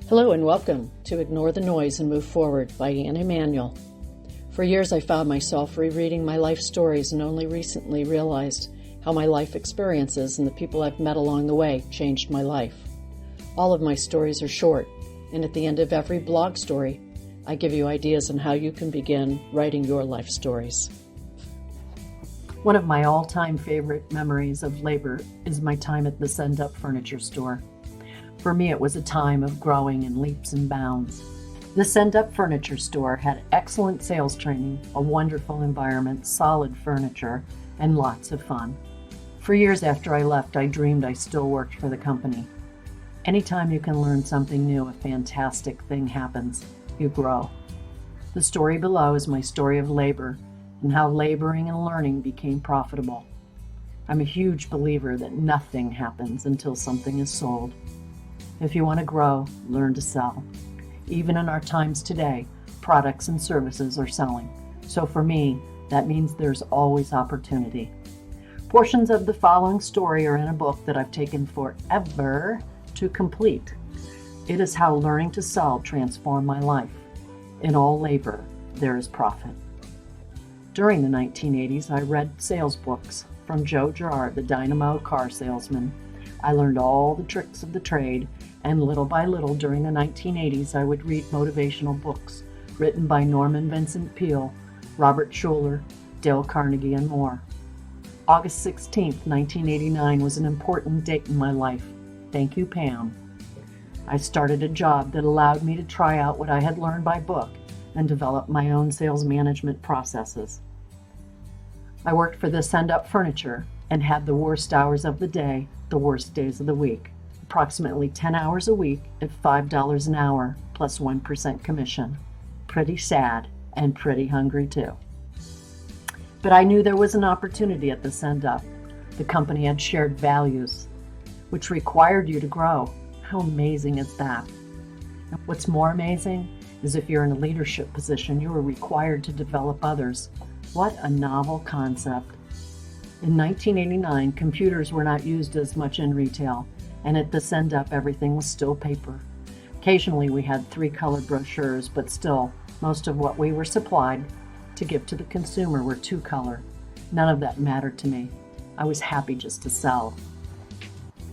Hello and welcome to Ignore the Noise and Move Forward by Anne Emanuel. For years I found myself rereading my life stories and only recently realized how my life experiences and the people I've met along the way changed my life. All of my stories are short, and at the end of every blog story, I give you ideas on how you can begin writing your life stories. One of my all-time favorite memories of labor is my time at the Send Up furniture store. For me, it was a time of growing in leaps and bounds. The Send Up furniture store had excellent sales training, a wonderful environment, solid furniture, and lots of fun. For years after I left, I dreamed I still worked for the company. Anytime you can learn something new, a fantastic thing happens. You grow. The story below is my story of labor and how laboring and learning became profitable. I'm a huge believer that nothing happens until something is sold. If you want to grow, learn to sell. Even in our times today, products and services are selling. So for me, that means there's always opportunity. Portions of the following story are in a book that I've taken forever to complete. It is how learning to sell transformed my life. In all labor, there is profit. During the 1980s, I read sales books from Joe Girard, the dynamo car salesman. I learned all the tricks of the trade, and little by little during the 1980s, I would read motivational books written by Norman Vincent Peale, Robert Schuller, Dale Carnegie, and more. August 16, 1989 was an important date in my life. Thank you, Pam. I started a job that allowed me to try out what I had learned by book and develop my own sales management processes. I worked for the Send Up Furniture and had the worst hours of the day, the worst days of the week. Approximately 10 hours a week at $5 an hour plus 1% commission. Pretty sad and pretty hungry too. But I knew there was an opportunity at the Send Up. The company had shared values, which required you to grow. How amazing is that? And what's more amazing is if you're in a leadership position, you are required to develop others. What a novel concept. In 1989, computers were not used as much in retail, and at the Send Up, everything was still paper. Occasionally, we had 3-color brochures, but still, most of what we were supplied to give to the consumer were 2-color. None of that mattered to me. I was happy just to sell.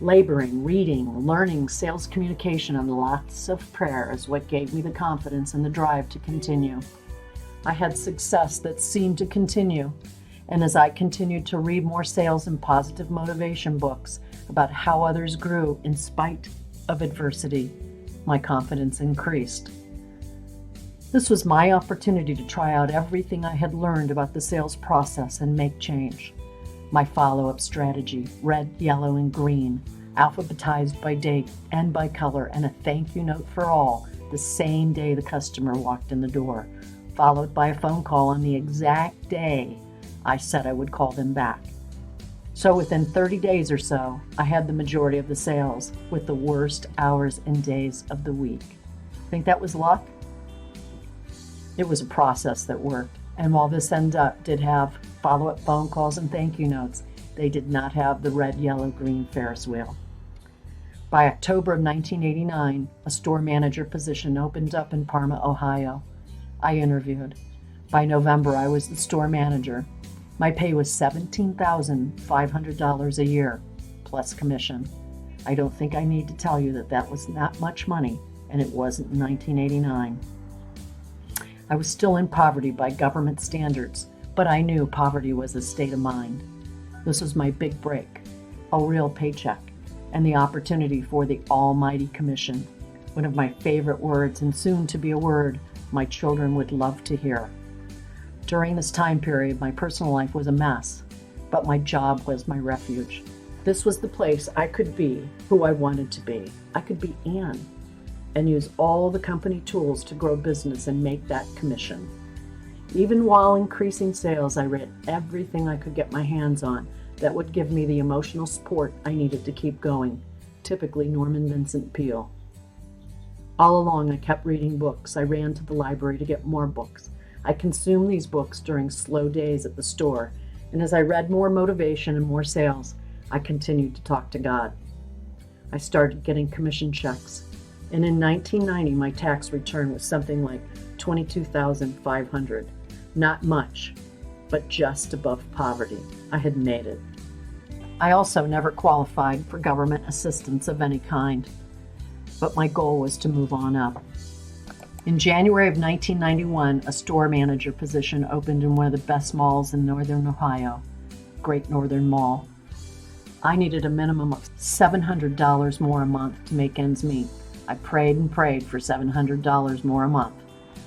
Laboring, reading, learning, sales communication, and lots of prayer is what gave me the confidence and the drive to continue. I had success that seemed to continue. And as I continued to read more sales and positive motivation books about how others grew in spite of adversity, my confidence increased. This was my opportunity to try out everything I had learned about the sales process and make change. My follow-up strategy, red, yellow, and green, alphabetized by date and by color, and a thank you note for all the same day the customer walked in the door, followed by a phone call on the exact day I said I would call them back. So within 30 days or so, I had the majority of the sales with the worst hours and days of the week. Think that was luck? It was a process that worked. And while this Send Up did have follow-up phone calls and thank you notes, they did not have the red, yellow, green Ferris wheel. By October of 1989, a store manager position opened up in Parma, Ohio. I interviewed. By November, I was the store manager. My pay was $17,500 a year, plus commission. I don't think I need to tell you that that was not much money, and it wasn't in 1989. I was still in poverty by government standards, but I knew poverty was a state of mind. This was my big break, a real paycheck, and the opportunity for the almighty commission, one of my favorite words and soon to be a word my children would love to hear. During this time period, my personal life was a mess, but my job was my refuge. This was the place I could be who I wanted to be. I could be Anne and use all the company tools to grow business and make that commission. Even while increasing sales, I read everything I could get my hands on that would give me the emotional support I needed to keep going, typically Norman Vincent Peale. All along, I kept reading books. I ran to the library to get more books. I consumed these books during slow days at the store, and as I read more motivation and more sales, I continued to talk to God. I started getting commission checks. And in 1990, my tax return was something like $22,500. Not much, but just above poverty. I had made it. I also never qualified for government assistance of any kind, but my goal was to move on up. In January of 1991, a store manager position opened in one of the best malls in Northern Ohio, Great Northern Mall. I needed a minimum of $700 more a month to make ends meet. I prayed and prayed for $700 more a month.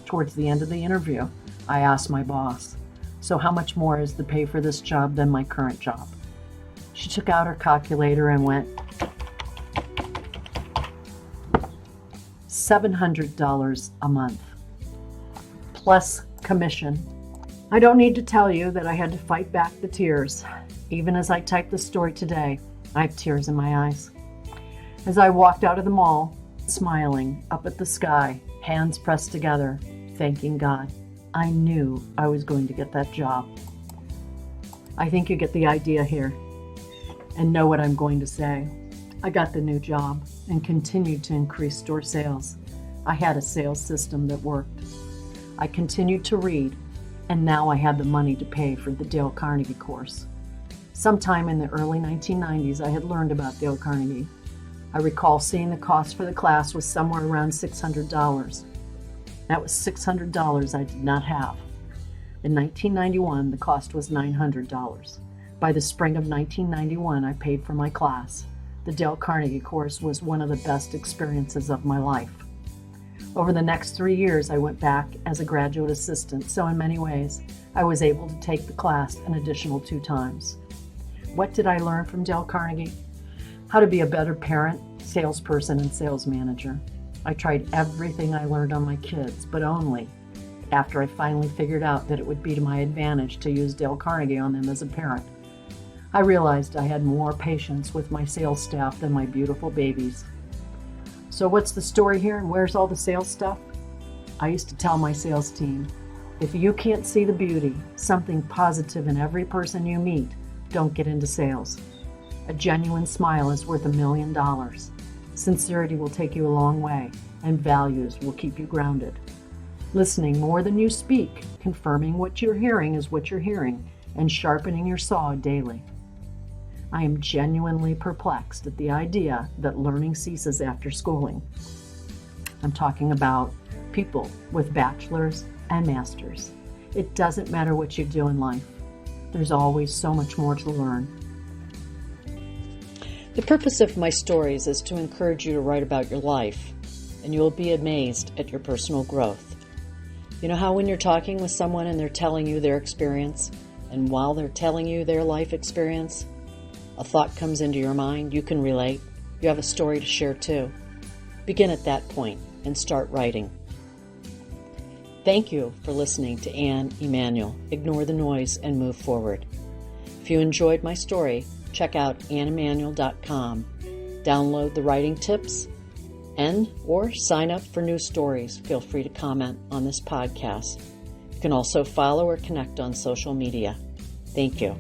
Towards the end of the interview, I asked my boss, "So how much more is the pay for this job than my current job?" She took out her calculator and went, $700 a month, plus commission. I don't need to tell you that I had to fight back the tears. Even as I type the story today, I have tears in my eyes. As I walked out of the mall, smiling up at the sky, hands pressed together, thanking God, I knew I was going to get that job. I think you get the idea here and know what I'm going to say. I got the new job and continued to increase store sales. I had a sales system that worked. I continued to read, and now I had the money to pay for the Dale Carnegie course. Sometime in the early 1990s, I had learned about Dale Carnegie. I recall seeing the cost for the class was somewhere around $600. That was $600 I did not have. In 1991, the cost was $900. By the spring of 1991, I paid for my class. The Dale Carnegie course was one of the best experiences of my life. Over the next 3 years, I went back as a graduate assistant, so in many ways, I was able to take the class an additional 2 times. What did I learn from Dale Carnegie? How to be a better parent, salesperson, and sales manager. I tried everything I learned on my kids, but only after I finally figured out that it would be to my advantage to use Dale Carnegie on them as a parent. I realized I had more patience with my sales staff than my beautiful babies. So what's the story here and where's all the sales stuff? I used to tell my sales team, if you can't see the beauty, something positive in every person you meet, don't get into sales. A genuine smile is worth $1 million. Sincerity will take you a long way, and values will keep you grounded. Listening more than you speak, confirming what you're hearing is what you're hearing, and sharpening your saw daily. I am genuinely perplexed at the idea that learning ceases after schooling. I'm talking about people with bachelor's and master's. It doesn't matter what you do in life. There's always so much more to learn. The purpose of my stories is to encourage you to write about your life, and you will be amazed at your personal growth. You know how when you're talking with someone and they're telling you their experience, and while they're telling you their life experience, a thought comes into your mind, you can relate, you have a story to share too. Begin at that point and start writing. Thank you for listening to Anne Emanuel. Ignore the noise and move forward. If you enjoyed my story, check out anneemanuel.com. Download the writing tips or sign up for new stories. Feel free to comment on this podcast. You can also follow or connect on social media. Thank you.